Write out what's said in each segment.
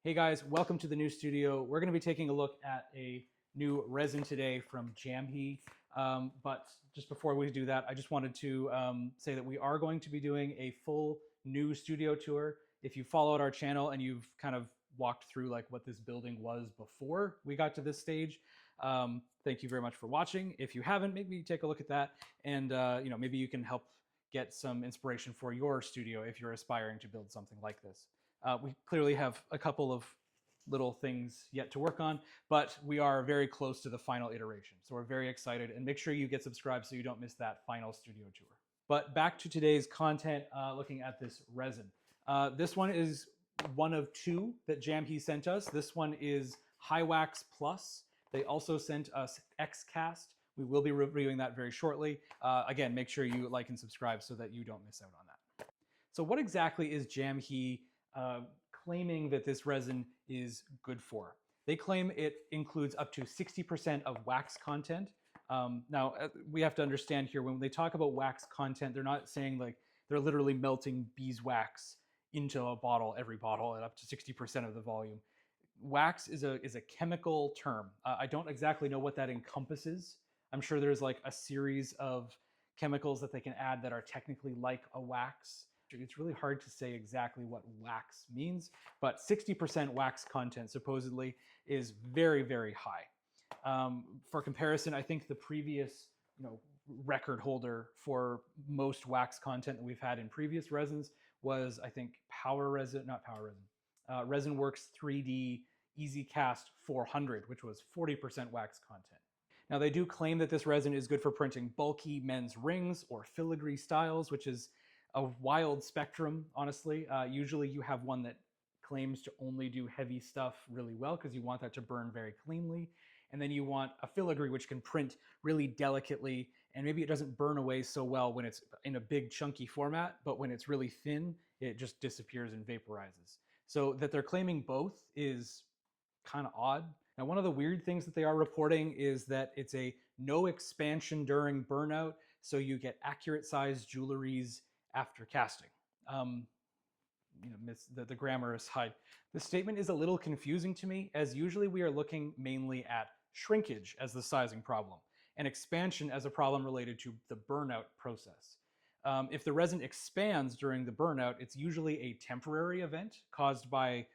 Hey guys, welcome to the new studio. We're going to be taking a look at a new resin today from JamgHe. But just before we do that, I just wanted to say that we are going to be doing a full new studio tour. If you followed our channel and you've kind of walked through like what this building was before we got to this stage, thank you very much for watching. If you haven't, maybe take a look at that, and maybe you can help get some inspiration for your studio if you're aspiring to build something like this. We clearly have a couple of little things yet to work on, but we are very close to the final iteration. So we're very excited, and make sure you get subscribed so you don't miss that final studio tour. But back to today's content, looking at this resin. This one is one of two that JamgHe sent us. This one is High Wax Plus. They also sent us X-Cast. We will be reviewing that very shortly. Again, make sure you like and subscribe so that you don't miss out on that. So what exactly is JamgHe claiming that this resin is good for? They claim it includes up to 60% of wax content. Now, we have to understand here, when they talk about wax content, they're not saying like they're literally melting beeswax into a bottle, every bottle, at up to 60% of the volume. Wax is a chemical term. I don't exactly know what that encompasses. I'm sure there's like a series of chemicals that they can add that are technically like a wax. It's really hard to say exactly what wax means, but 60% wax content supposedly is very, very high. For comparison, I think the previous record holder for most wax content that we've had in previous resins was, I think, Resin Works 3D Easy Cast 400, which was 40% wax content. Now, they do claim that this resin is good for printing bulky men's rings or filigree styles, which is a wild spectrum, honestly. Usually you have one that claims to only do heavy stuff really well because you want that to burn very cleanly. And then you want a filigree which can print really delicately, and maybe it doesn't burn away so well when it's in a big chunky format, but when it's really thin, it just disappears and vaporizes. So that they're claiming both is kind of odd. Now, one of the weird things that they are reporting is that it's a no expansion during burnout, so you get accurate sized jewelries after casting. The grammar is high. The statement is a little confusing to me, as usually we are looking mainly at shrinkage as the sizing problem, and expansion as a problem related to the burnout process. If the resin expands during the burnout, it's usually a temporary event caused by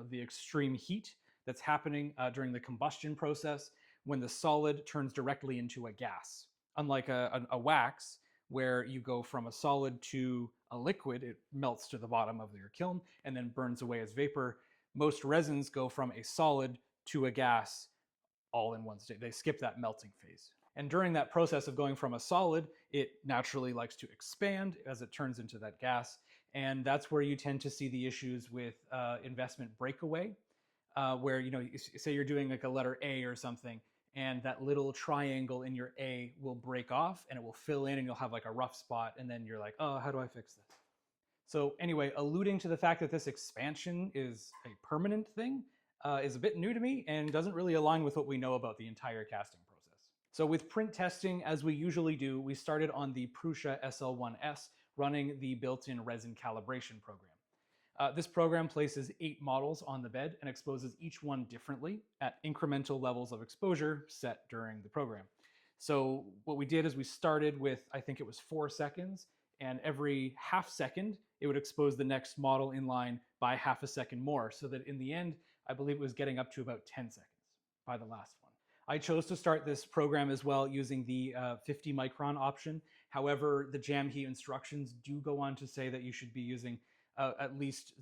the extreme heat that's happening during the combustion process when the solid turns directly into a gas. Unlike a wax, where you go from a solid to a liquid, it melts to the bottom of your kiln and then burns away as vapor. Most resins go from a solid to a gas all in one state. They skip that melting phase. And during that process of going from a solid, it naturally likes to expand as it turns into that gas. And that's where you tend to see the issues with investment breakaway, where say you're doing like a letter A or something, and that little triangle in your A will break off and it will fill in and you'll have like a rough spot, and then you're like, oh, how do I fix this? So anyway, alluding to the fact that this expansion is a permanent thing is a bit new to me and doesn't really align with what we know about the entire casting process. So with print testing, as we usually do, we started on the Prusa SL1S running the built-in resin calibration program. This program places 8 models on the bed and exposes each one differently at incremental levels of exposure set during the program. So what we did is we started with, I think it was 4 seconds, and every half second, it would expose the next model in line by half a second more, so that in the end, I believe it was getting up to about 10 seconds by the last one. I chose to start this program as well using the 50 micron option. However, the JamgHe instructions do go on to say that you should be using at least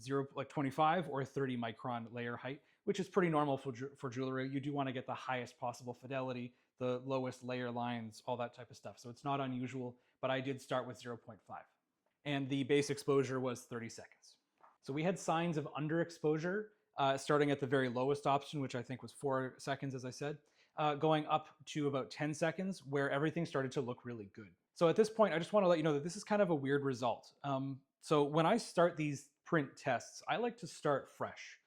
25 or 30 micron layer height, which is pretty normal for jewelry. You do want to get the highest possible fidelity, the lowest layer lines, all that type of stuff. So it's not unusual, but I did start with 0.5. And the base exposure was 30 seconds. So we had signs of underexposure starting at the very lowest option, which I think was 4 seconds, as I said, going up to about 10 seconds, where everything started to look really good. So at this point, I just want to let you know that this is kind of a weird result. So when I start these print tests, I like to start fresh.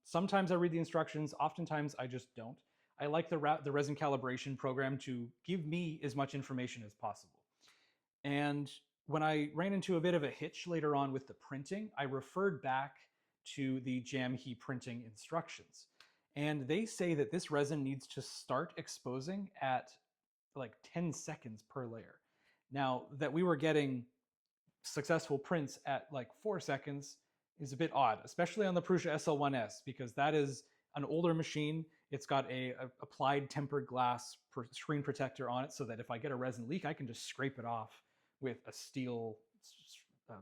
Sometimes I read the instructions, oftentimes I just don't. I like the resin calibration program to give me as much information as possible. And when I ran into a bit of a hitch later on with the printing, I referred back to the JamgHe printing instructions. And they say that this resin needs to start exposing at like 10 seconds per layer. Now, that we were getting successful prints at like 4 seconds is a bit odd, especially on the Prusa SL1S, because that is an older machine. It's got a applied tempered glass screen protector on it so that if I get a resin leak, I can just scrape it off with a steel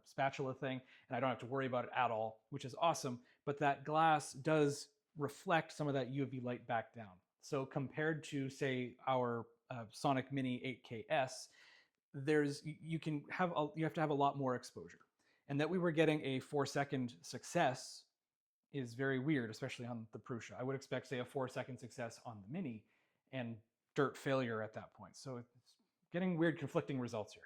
spatula thing, and I don't have to worry about it at all, which is awesome. But that glass does reflect some of that UV light back down. So compared to, say, our Sonic Mini 8KS, you have to have a lot more exposure, and that we were getting a 4-second success is very weird, especially on the Prusa. I would expect, say, a 4-second success on the Mini and dirt failure at that point. So it's getting weird, conflicting results here.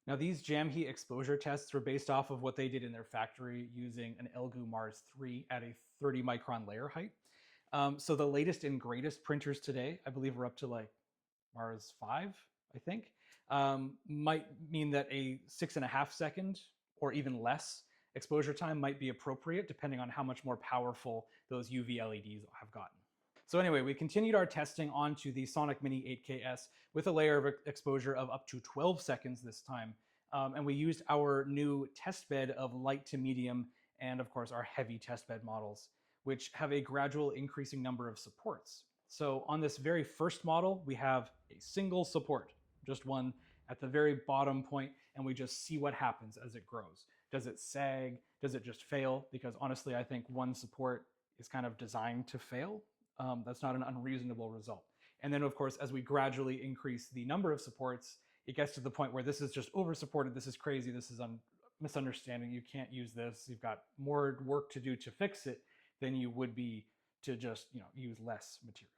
Now, these JamgHe exposure tests were based off of what they did in their factory using an Elegoo Mars 3 at a 30 micron layer height. So the latest and greatest printers today, I believe, are up to like Mars 5, I think, might mean that a 6.5 second or even less exposure time might be appropriate, depending on how much more powerful those UV LEDs have gotten. So anyway, we continued our testing onto the Sonic Mini 8KS with a layer of exposure of up to 12 seconds this time. And we used our new test bed of light to medium and, of course, our heavy test bed models, which have a gradual increasing number of supports. So on this very first model, we have a single support, just one at the very bottom point, and we just see what happens as it grows. Does it sag? Does it just fail? Because honestly, I think one support is kind of designed to fail. That's not an unreasonable result. And then, of course, as we gradually increase the number of supports, it gets to the point where this is just over-supported, this is crazy, this is misunderstanding, you can't use this, you've got more work to do to fix it than you would be to just use less material.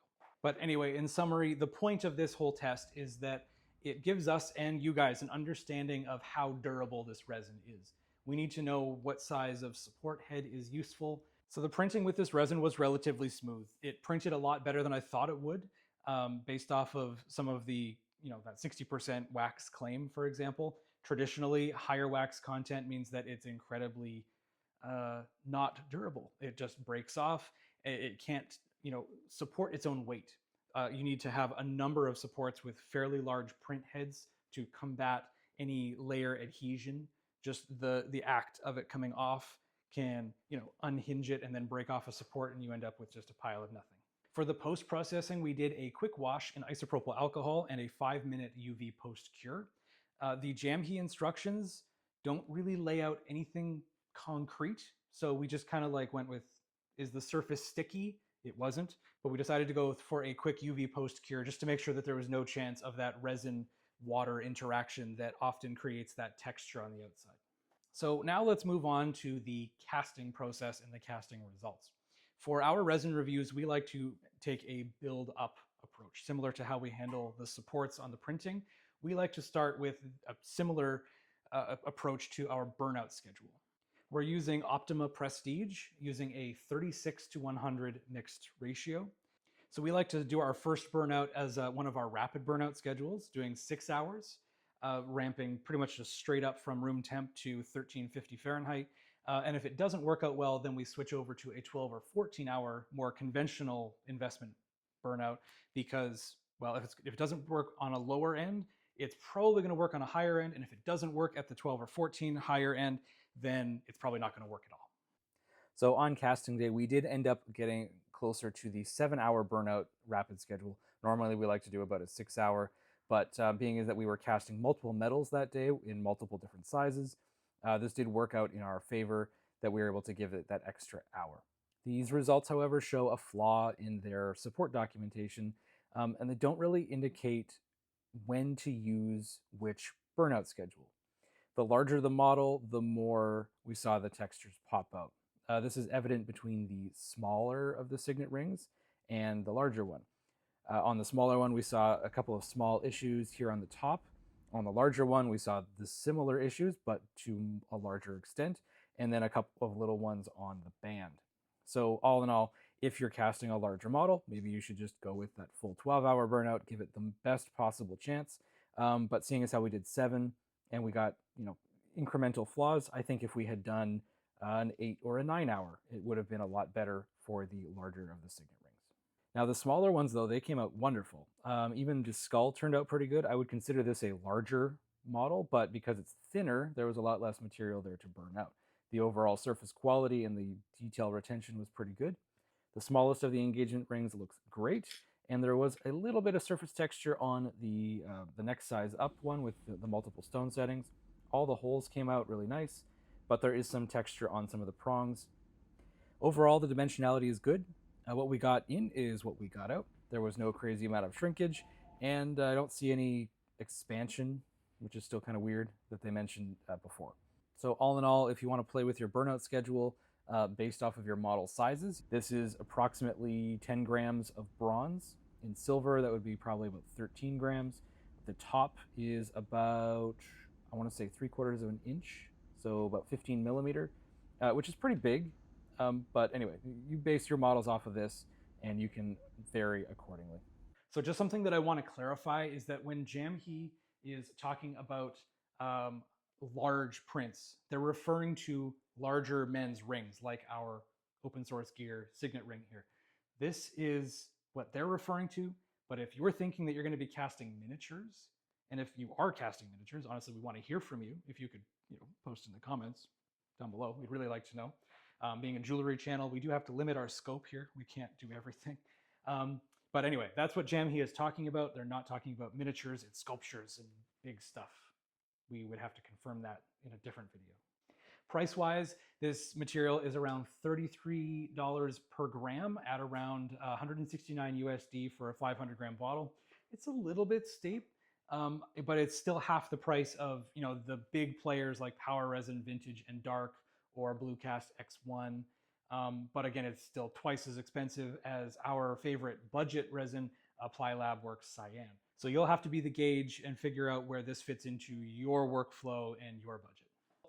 But anyway, in summary, the point of this whole test is that it gives us and you guys an understanding of how durable this resin is. We need to know what size of support head is useful. So the printing with this resin was relatively smooth. It printed a lot better than I thought it would, based off of some of the, that 60% wax claim, for example. Traditionally, higher wax content means that it's incredibly not durable. It just breaks off. It can't, support its own weight. You need to have a number of supports with fairly large print heads to combat any layer adhesion. Just the act of it coming off can, unhinge it and then break off a support, and you end up with just a pile of nothing. For the post-processing, we did a quick wash in isopropyl alcohol and a 5-minute UV post-cure. The JamgHe instructions don't really lay out anything concrete, so we just kind of went with, is the surface sticky? It wasn't, but we decided to go for a quick UV post-cure just to make sure that there was no chance of that resin-water interaction that often creates that texture on the outside. So now let's move on to the casting process and the casting results. For our resin reviews, we like to take a build-up approach, similar to how we handle the supports on the printing. We like to start with a similar approach to our burnout schedule. We're using Optima Prestige, using a 36:100 mixed ratio. So we like to do our first burnout as one of our rapid burnout schedules, doing 6 hours, ramping pretty much just straight up from room temp to 1350 Fahrenheit. And if it doesn't work out well, then we switch over to a 12 or 14 hour more conventional investment burnout, because, well, if it doesn't work on a lower end, it's probably going to work on a higher end. And if it doesn't work at the 12 or 14 higher end, then it's probably not going to work at all. So on casting day, we did end up getting closer to the 7-hour burnout rapid schedule. Normally we like to do about a 6-hour, but being is that we were casting multiple metals that day in multiple different sizes, this did work out in our favor, that we were able to give it that extra hour. These results, however, show a flaw in their support documentation, and they don't really indicate when to use which burnout schedule. The larger the model, the more we saw the textures pop out. This is evident between the smaller of the signet rings and the larger one. On the smaller one, we saw a couple of small issues here on the top. On the larger one, we saw the similar issues, but to a larger extent, and then a couple of little ones on the band. So all in all, if you're casting a larger model, maybe you should just go with that full 12-hour burnout, give it the best possible chance. But seeing as how we did 7 and we got, incremental flaws, I think if we had done an 8 or a 9 hour. It would have been a lot better for the larger of the signet rings. Now the smaller ones though, they came out wonderful. Even the skull turned out pretty good. I would consider this a larger model, but because it's thinner, there was a lot less material there to burn out. The overall surface quality and the detail retention was pretty good. The smallest of the engagement rings looks great, and there was a little bit of surface texture on the next size up one with the multiple stone settings. All the holes came out really nice, but there is some texture on some of the prongs. Overall, the dimensionality is good. What we got in is what we got out. There was no crazy amount of shrinkage, and I don't see any expansion, which is still kind of weird that they mentioned before. So all in all, if you want to play with your burnout schedule based off of your model sizes, this is approximately 10 grams of bronze. In silver, that would be probably about 13 grams. The top is about, I want to say 3/4 of an inch, so about 15 millimeter, which is pretty big. But anyway, you base your models off of this and you can vary accordingly. So just something that I want to clarify is that when JamgHe is talking about large prints, they're referring to larger men's rings like our open source gear signet ring here. This is what they're referring to, but if you're thinking that you're going to be casting miniatures, and if you are casting miniatures, honestly, we want to hear from you. If you could, post in the comments down below, we'd really like to know. Being a jewelry channel, we do have to limit our scope here. We can't do everything. But anyway, that's what JamgHe is talking about. They're not talking about miniatures, it's sculptures and big stuff. We would have to confirm that in a different video. Price-wise, this material is around $33 per gram at around 169 USD for a 500 gram bottle. It's a little bit steep, but it's still half the price of the big players like Power Resin, Vintage, and Dark, or Bluecast X1. But again, it's still twice as expensive as our favorite budget resin, Apply Lab Works Cyan. So you'll have to be the gauge and figure out where this fits into your workflow and your budget.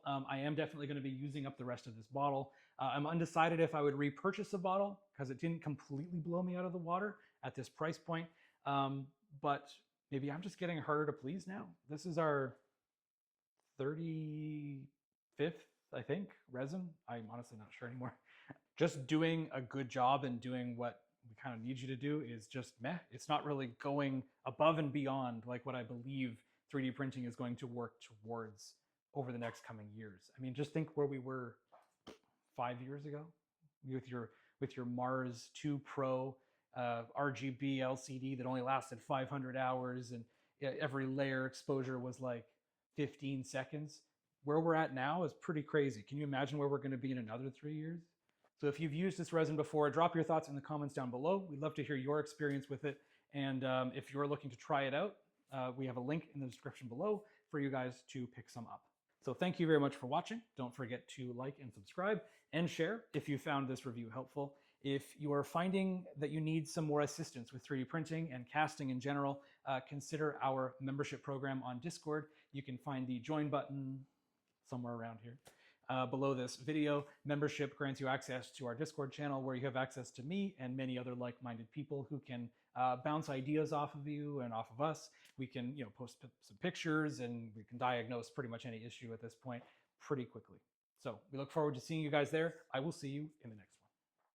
I am definitely going to be using up the rest of this bottle. I'm undecided if I would repurchase a bottle because it didn't completely blow me out of the water at this price point. But maybe I'm just getting harder to please now. This is our 35th, I think, resin. I'm honestly not sure anymore. Just doing a good job and doing what we kind of need you to do is just meh. It's not really going above and beyond like what I believe 3D printing is going to work towards over the next coming years. I mean, just think where we were 5 years ago with your Mars 2 Pro RGB LCD that only lasted 500 hours and every layer exposure was like 15 seconds. Where we're at now is pretty crazy. Can you imagine where we're going to be in another 3 years? So if you've used this resin before, drop your thoughts in the comments down below. We'd love to hear your experience with it. And if you're looking to try it out, we have a link in the description below for you guys to pick some up. So thank you very much for watching. Don't forget to like and subscribe and share if you found this review helpful. If you are finding that you need some more assistance with 3D printing and casting in general, consider our membership program on Discord. You can find the join button somewhere around here. Below this video, membership grants you access to our Discord channel where you have access to me and many other like-minded people who can bounce ideas off of you and off of us. We can post some pictures and we can diagnose pretty much any issue at this point pretty quickly. So we look forward to seeing you guys there. I will see you in the next one.